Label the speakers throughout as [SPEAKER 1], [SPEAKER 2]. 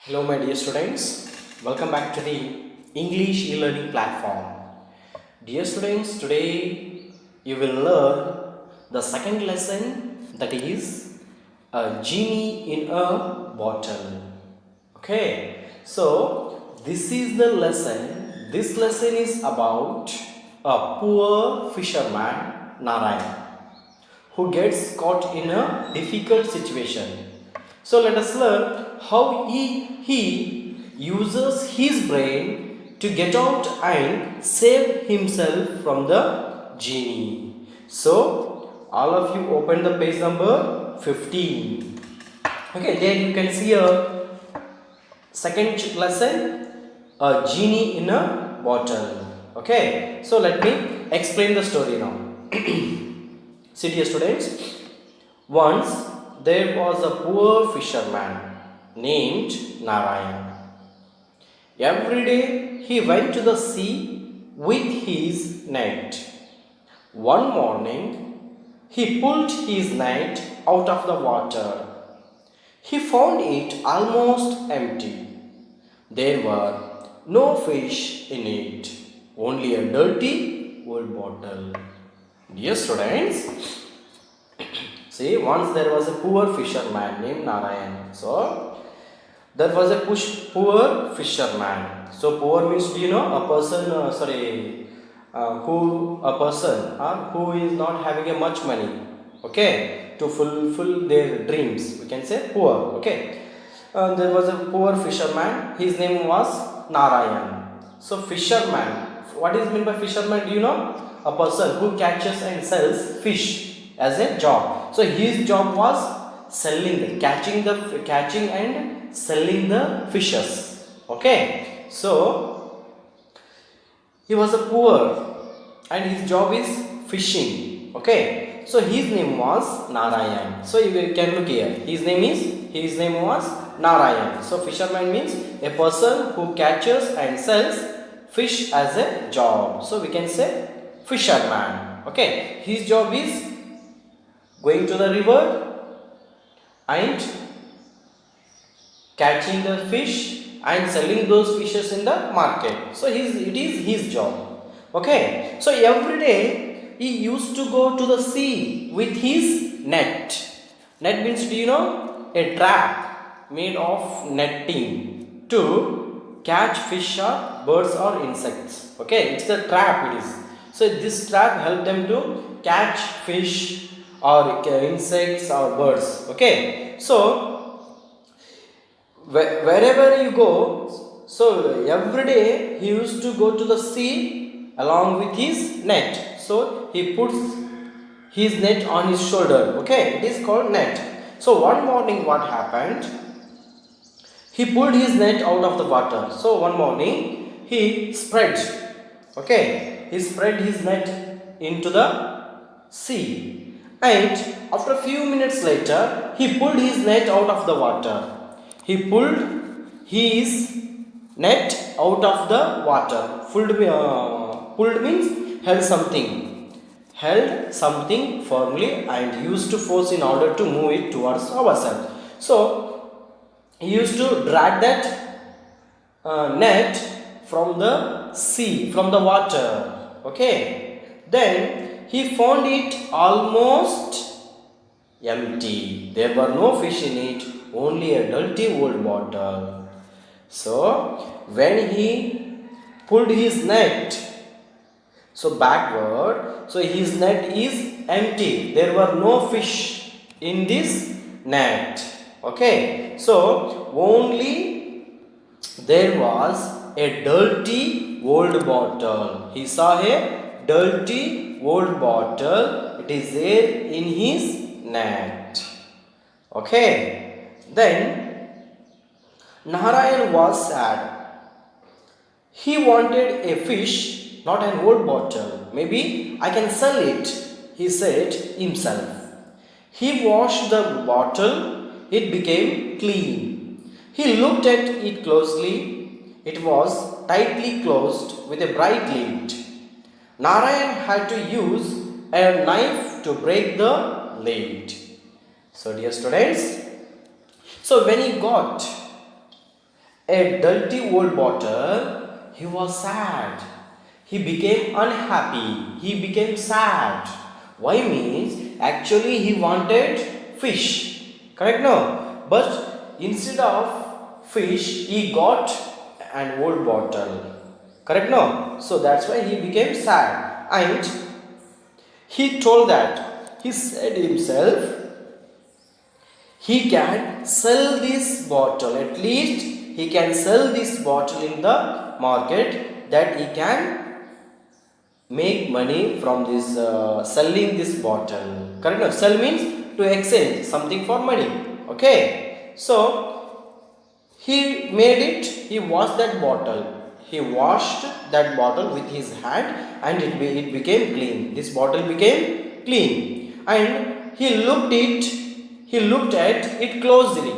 [SPEAKER 1] Hello, my dear students. Welcome back to the English e-learning platform. Dear students, today you will learn the second lesson, that is a genie in a bottle. Okay, so this is the lesson. This lesson is about a poor fisherman, Narayan, who gets caught in a difficult situation. So let us learn how he uses his brain to get out and save himself from the genie. So all of you open the page number 15. Okay, there you can see a second lesson, a genie in a bottle. Okay, so let me explain the story now. See, dear students, once there was a poor fisherman named Narayan. Every day he went to the sea with his net. One morning he pulled his net out of the water. He found it almost empty. There were no fish in it, only a dirty old bottle. Dear students, see, once there was a poor fisherman named Narayan. So, there was a poor fisherman. So, poor means, do you know, a person, who is not having a much money, okay, to fulfill their dreams. We can say poor, okay. There was a poor fisherman. His name was Narayan. So, fisherman. What is meant by fisherman? Do you know? A person who catches and sells fish as a job. So his job was catching and selling the fishes. Okay. So he was a poor and his job is fishing. Okay. So his name was Narayan. So you can look here. His name was Narayan. So fisherman means a person who catches and sells fish as a job. So we can say fisherman. Okay. His job is going to the river and catching the fish and selling those fishes in the market. So it is his job. Okay. So every day he used to go to the sea with his net. Net means, do you know, a trap made of netting to catch fish or birds or insects. Okay, it's a trap it is. So this trap helped them to catch fish or insects or birds. Okay, so wherever you go, so every day he used to go to the sea along with his net. So he puts his net on his shoulder. Okay, it is called net. So one morning what happened? He pulled his net out of the water. So one morning he spread. Okay, he spread his net into the sea. And after a few minutes later, he pulled his net out of the water. He pulled his net out of the water. Pulled means held something. Held something firmly and used to force in order to move it towards ourselves. So, he used to drag that net from the sea, from the water. Okay. Then he found it almost empty. There were no fish in it, only a dirty old bottle. So when he pulled his net, so backward, so his net is empty. There were no fish in this net. Okay, so only there was a dirty old bottle. He saw a dirty old bottle. It is there in his net. Okay, then Narayan was sad. He wanted a fish, not an old bottle. Maybe I can sell it, he said himself. He washed the bottle, it became clean. He looked at it closely. It was tightly closed with a bright lid. Narayan had to use a knife to break the lid. So, dear students, so when he got a dirty old bottle, he was sad. He became unhappy. He became sad. Why means actually he wanted fish. Correct no? But instead of fish, he got an old bottle. Correct no? So that's why he became sad. And he told that he said himself he can sell this bottle, at least he can sell this bottle in the market, that he can make money from this selling this bottle. Correct no? Sell means to exchange something for money. Okay, so he made it, he washed that bottle, he washed that bottle with his hand, and it became clean. This bottle became clean, and he looked at it closely.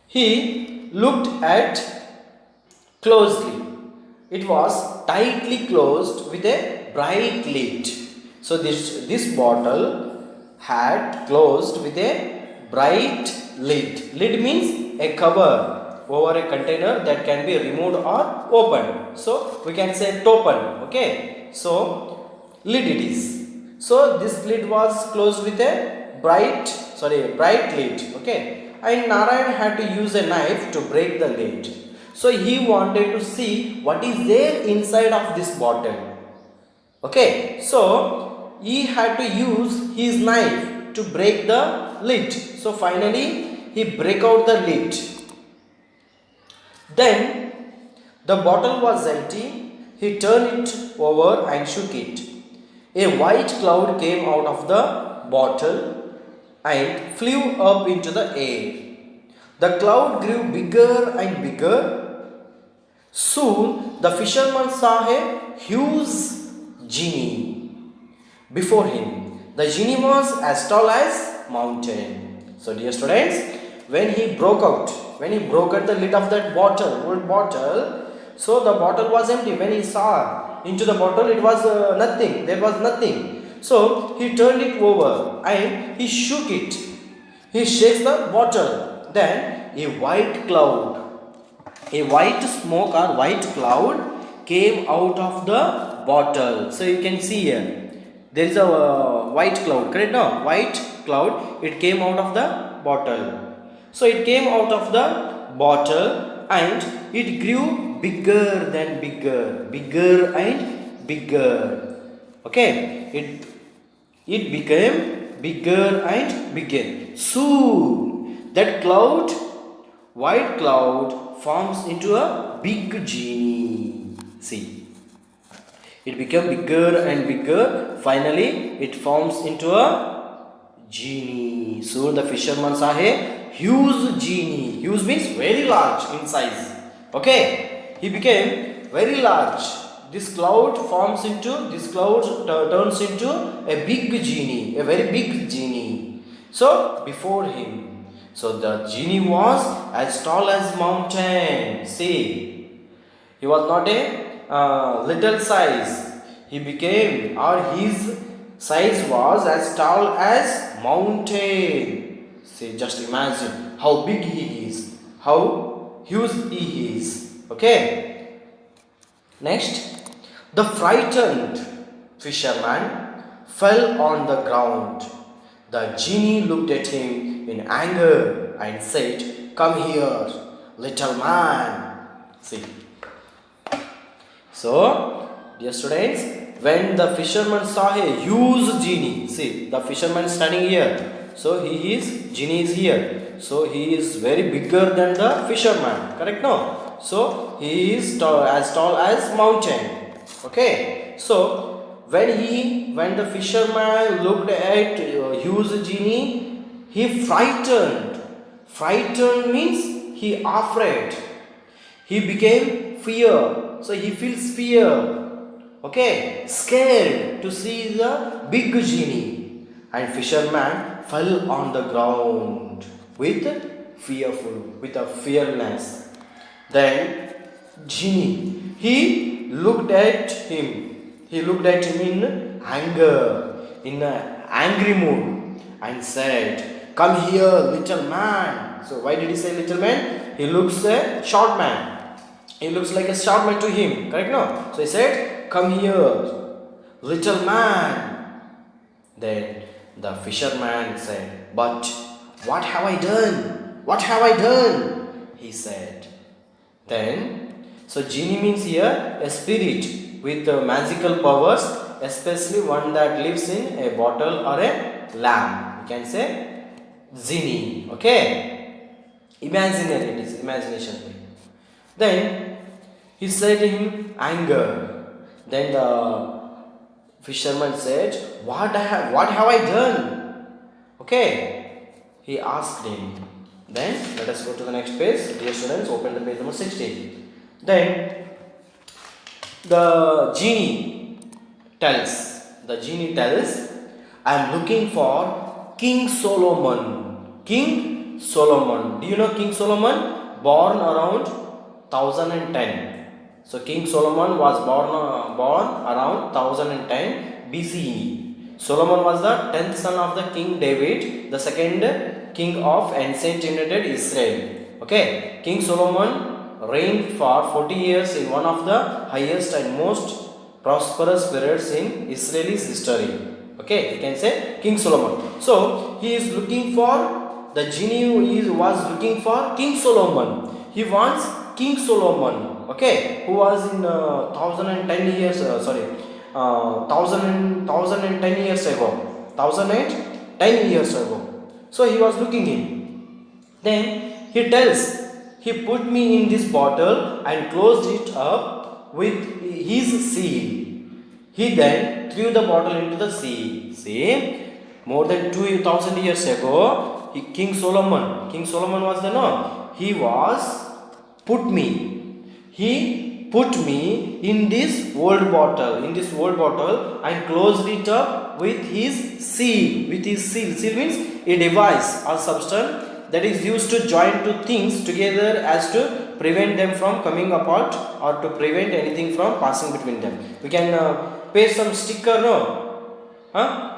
[SPEAKER 1] He looked at closely. It was tightly closed with a bright lid. So this bottle had closed with a bright lid. Lid means a cover over a container that can be removed or opened. So we can say topen. Okay. So lid it is. So this lid was closed with a bright lid. Okay. And Narayan had to use a knife to break the lid. So he wanted to see what is there inside of this bottle. Okay, so he had to use his knife to break the lid. So finally he break out the lid. Then the bottle was empty. He turned it over and shook it. A white cloud came out of the bottle and flew up into the air. The cloud grew bigger and bigger. Soon the fisherman saw a huge genie before him. The genie was as tall as mountain. So dear students, when he broke out the lid of that old bottle, so the bottle was empty. When he saw into the bottle, it was nothing. There was nothing. So he turned it over and he shook it. He shakes the bottle. Then a white smoke or white cloud came out of the bottle. So you can see here, there is a white cloud, correct no? White cloud, it came out of the bottle. So it came out of the bottle and it grew bigger than bigger and bigger. Okay, it became bigger and bigger. Soon that white cloud forms into a big genie. See, it became bigger and bigger. Finally, it forms into a genie. Soon the fisherman saw a huge genie. Huge means very large in size. Okay, he became very large. This cloud turns into a big genie, a very big genie. So before him, so the genie was as tall as mountain. See, he was not a little size. His size was as tall as mountain. See, just imagine how big he is, how huge he is. Okay. Next, the frightened fisherman fell on the ground. The genie looked at him in anger and said, "Come here, little man." See. So, dear students, when the fisherman saw a huge genie, see, the fisherman standing here. So, genie is here. So, he is very bigger than the fisherman. Correct? No? So, he is as tall as mountain. Okay. So, when the fisherman looked at huge genie, he frightened. Frightened means he afraid. He became fear. So he feels fear. Okay, scared to see the big genie. And fisherman fell on the ground with a fearless. Then genie, he looked at him. He looked at him in anger, in an angry mood, and said, "Come here, little man." So why did he say little man? he looks a short man. He looks like a short man to him. Correct? No? So he said, come here, little man. Then the fisherman said, but what have I done? What have I done? He said. Then, so genie means here a spirit with magical powers, especially one that lives in a bottle or a lamp. You can say genie. Okay? Imaginary, it is imagination. Then he said to him, anger. Then the fisherman said, what have I done? Okay? He asked him. Then let us go to the next page. Dear students, open the page number 16. Then the genie tells, I am looking for King Solomon. King Solomon. Do you know King Solomon? Born around 1010. So King Solomon was born around 1010 BCE. Solomon was the 10th son of the King David, the second king of ancient United Israel. Okay, King Solomon reigned for 40 years in one of the highest and most prosperous periods in Israel's history. Okay, you can say King Solomon. So he is looking for, the genie was looking for King Solomon. He wants King Solomon. Okay, who was in 1010 years. 1010 years ago. 1010 years ago. So he was looking in. Then he tells, he put me in this bottle and closed it up with his seal. He then threw the bottle into the sea. See, more than 2000 years ago, King Solomon was the no. He put me in this old bottle, and closed it up with his seal. Seal means a device or substance that is used to join two things together as to prevent them from coming apart or to prevent anything from passing between them. We can paste some sticker, no?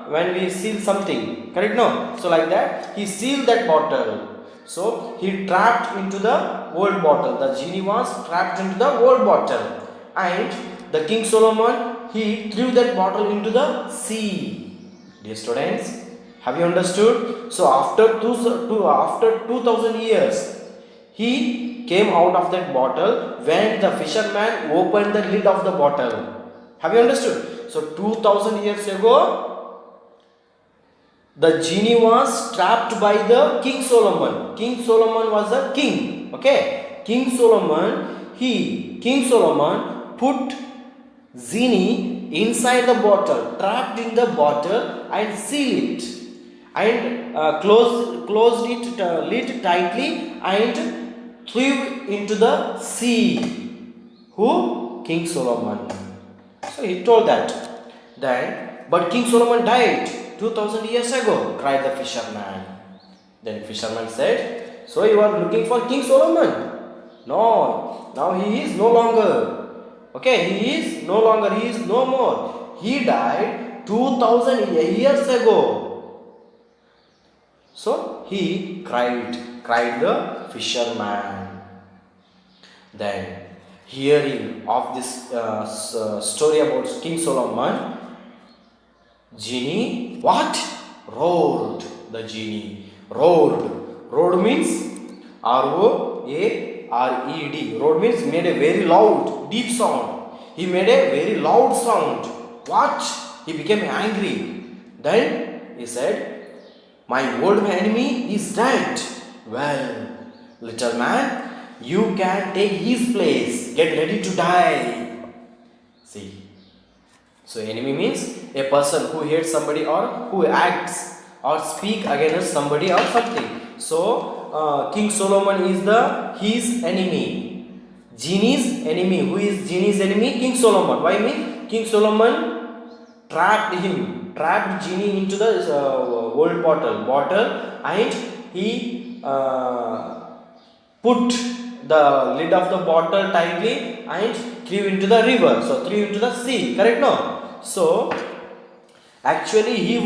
[SPEAKER 1] When we seal something, correct? No? So like that, he sealed that bottle. So he trapped into the old bottle. The genie was trapped into the old bottle, and the King Solomon, he threw that bottle into the sea. Dear students, have you understood? So after 2000 years, he came out of that bottle when the fisherman opened the lid of the bottle. Have you understood? So 2000 years ago, the genie was trapped by the King Solomon. King Solomon was a king. Okay. King Solomon put genie inside the bottle, trapped in the bottle, and sealed it, and closed it lid tightly, and threw into the sea. Who? King Solomon. So he told that. Then, but King Solomon died 2000 years ago, cried the fisherman. Then fisherman said, so you are looking for King Solomon? No, now he is no longer. Okay, he is no more. He died 2000 years ago. So he cried the fisherman. Then, hearing of this story about King Solomon, genie roared. The genie roared. Roared means R-O-A-R-E-D. Roared means made a very loud, deep sound. He made a very loud sound. What? He became angry. Then he said, my old enemy is dead. Well, little man, you can take his place. Get ready to die. See. So enemy means a person who hates somebody or who acts or speak against somebody or something. So King Solomon is his enemy. Genie's enemy. Who is genie's enemy? King Solomon. Why mean? King Solomon trapped genie into the old bottle, and he put the lid of the bottle tightly and threw into the river. So threw into the sea. Correct? No? So actually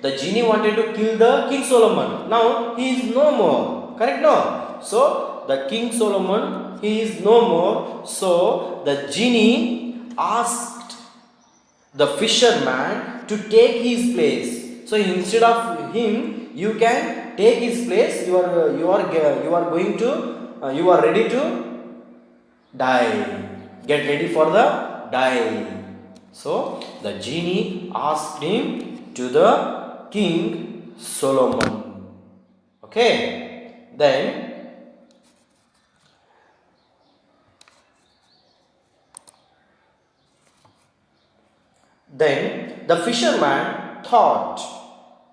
[SPEAKER 1] the genie wanted to kill the King Solomon. Now he is no more. Correct? No? So the King Solomon, he is no more. So the genie asked the fisherman to take his place. So instead of him, you can take his place. You are going to you are ready to die. Get ready for the die. So the genie asked him to the King Solomon. Okay. Then the fisherman thought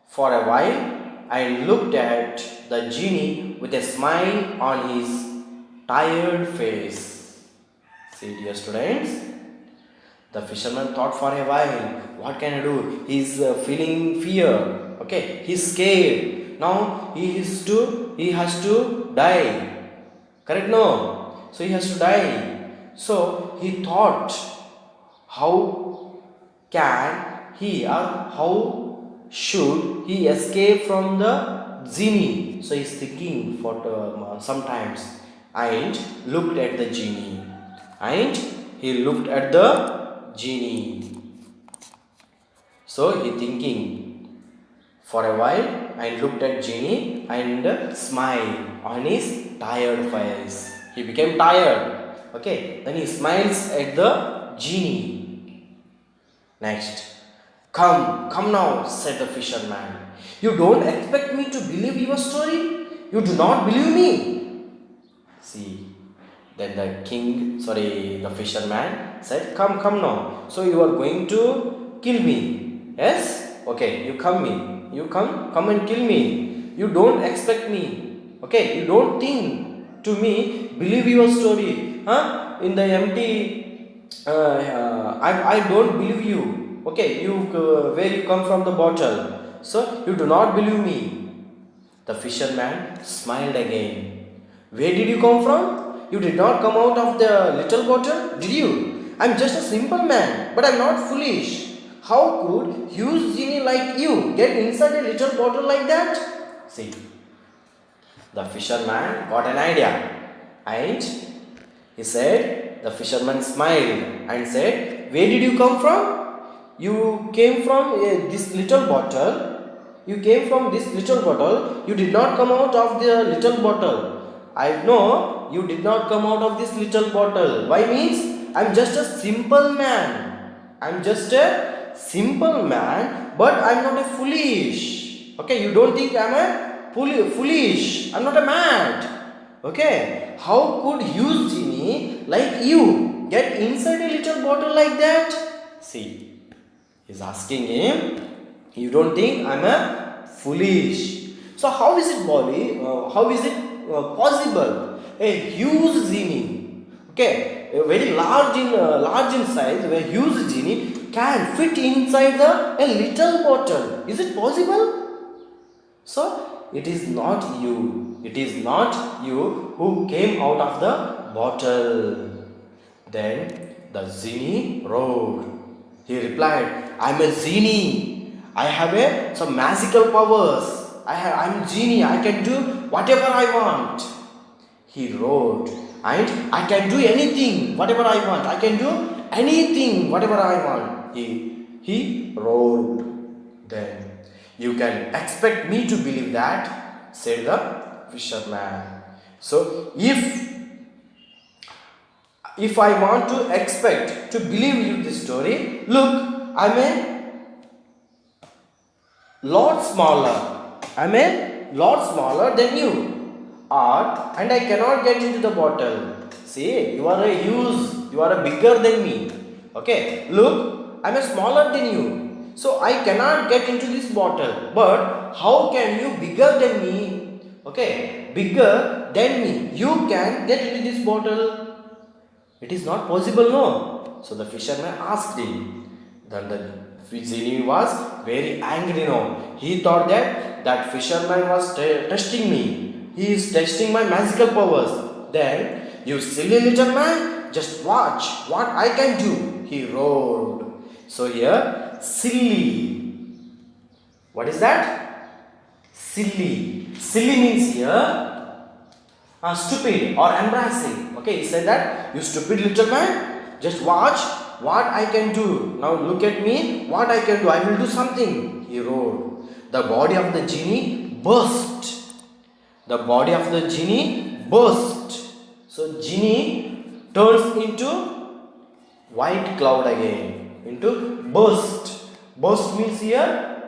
[SPEAKER 1] for a while and looked at the genie with a smile on his tired face. See, dear students, the fisherman thought for a while, what can I do? He's feeling fear. Okay, he's scared. Now he has to die. Correct? No. So he has to die. So he thought, how can he or how should he escape from the genie? So he's thinking for sometimes and looked at the genie. And he looked at the genie. So he thinking for a while and looked at genie and smiled on his tired face. He became tired. Okay. Then he smiles at the genie. Next. Come now, said the fisherman. You don't expect me to believe your story? You do not believe me. See. Then the fisherman said, come now. So you are going to kill me. Yes? Okay, you come and kill me. You don't expect me. Okay, you don't think to me, believe your story. Huh? In the empty, I don't believe you. Okay, where you come from the bottle. So you do not believe me. The fisherman smiled again. Where did you come from? You did not come out of the little bottle, did you? I'm just a simple man, but I'm not foolish. How could huge genie like you get inside a little bottle like that? See, the fisherman got an idea. And the fisherman smiled and said, where did you come from? You came from this little bottle. You came from this little bottle. You did not come out of the little bottle. I know you did not come out of this little bottle. Why means? I'm just a simple man. I'm just a simple man, but I'm not a foolish. Okay, you don't think I'm a foolish. I'm not a mad. Okay, how could huge genie like you get inside a little bottle like that? See, he's asking him, you don't think I'm a foolish. So how is it, Bolly? How is it possible? A huge genie, okay, a very large in size, a huge genie can fit inside a little bottle. Is it possible? So it is not you. It is not you who came out of the bottle. Then the genie roared. He replied, I'm a genie. I have some magical powers. I'm genie. I can do whatever I want. He roared. And I can do anything, whatever I want. I can do anything, whatever I want. He roared. Then you can expect me to believe that, said the fisherman. So if I want to expect to believe you this story, look, I'm a lot smaller. I'm a lot smaller than you are, and I cannot get into the bottle. See, you are a bigger than me. Okay, look, I'm a smaller than you. So I cannot get into this bottle. But how can you bigger than me? Okay, bigger than me. You can get into this bottle. It is not possible, no. So the fisherman asked him. Then the genie was very angry now. He thought that fisherman was testing me. He is testing my magical powers. Then, you silly little man, just watch what I can do, he roared. So here, silly. What is that? Silly. Silly means here, stupid or embarrassing. Okay, he said that, you stupid little man, just watch what I can do. Now look at me, what I can do. I will do something. He roared. The body of the genie burst. The body of the genie burst. So genie turns into white cloud again. Into burst. Burst means here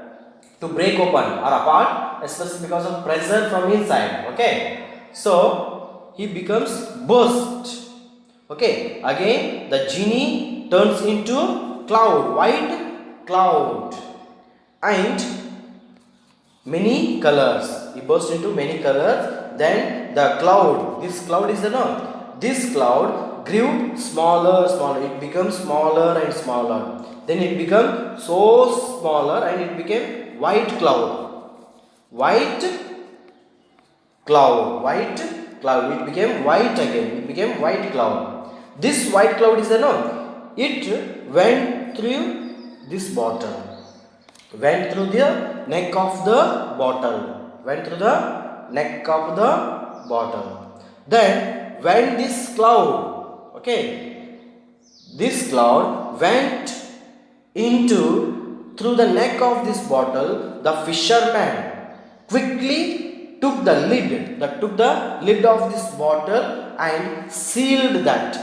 [SPEAKER 1] to break open or apart, especially because of pressure from inside. Okay. So he becomes burst. Okay. Again the genie turns into cloud, white cloud, and many colors. He burst into many colors. Then the cloud, this cloud is the no. This cloud grew smaller, smaller. It becomes smaller and smaller. Then it became so smaller and it became white cloud. White cloud. White cloud. It became white again. It became white cloud. This white cloud is the no. It went through this bottle. Went through the neck of the bottle. Went through the neck of the bottle. Then when this cloud, okay, this cloud went into through the neck of this bottle, the fisherman quickly took the lid, of this bottle and sealed that.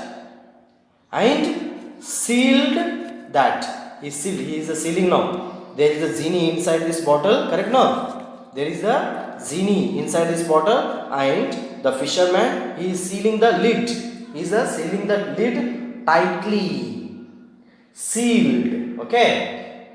[SPEAKER 1] He is a sealing now. There is a genie inside this bottle, correct now? There is a genie inside this bottle, and the fisherman, he is sealing the lid. He is sealing the lid tightly. Sealed, okay?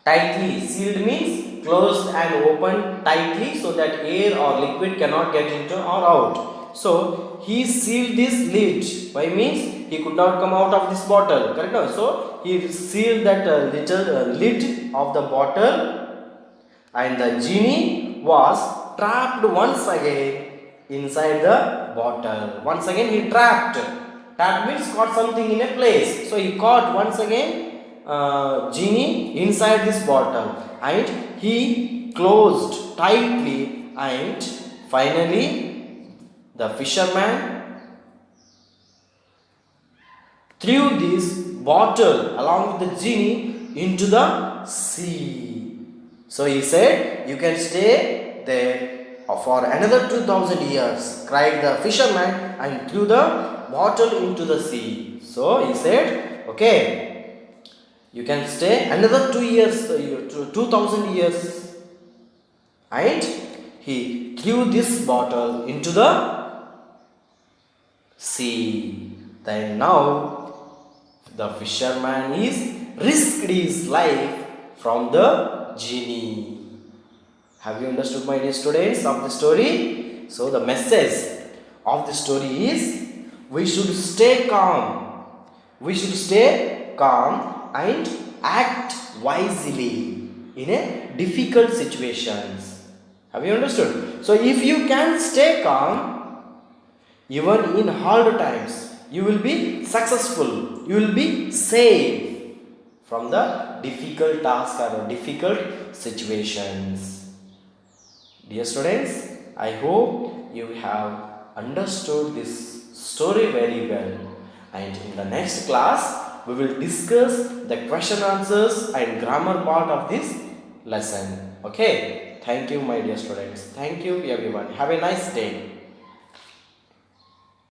[SPEAKER 1] Tightly. Sealed means closed and opened tightly so that air or liquid cannot get into or out. So he sealed this lid. Why means he could not come out of this bottle, correct now? So he sealed that little lid of the bottle, and the genie was trapped once again inside the bottle. Once again he trapped. Trap means caught something in a place. So he caught once again genie inside this bottle, and he closed tightly, and finally the fisherman threw this bottle along with the genie into the sea. So he said, you can stay there for another 2000 years, cried the fisherman, and threw the bottle into the sea. So he said, okay, you can stay another 2000 years. And he threw this bottle into the sea. Then now the fisherman risked his life from the genie. Have you understood, my dear students, of the story? So the message of the story is, we should stay calm. We should stay calm and act wisely in a difficult situations. Have you understood? So if you can stay calm, even in hard times, you will be successful. You will be safe from the difficult task or difficult situations. Dear students, I hope you have understood this story very well. And in the next class, we will discuss the question answers and grammar part of this lesson. Okay. Thank you, my dear students. Thank you, everyone. Have a nice day.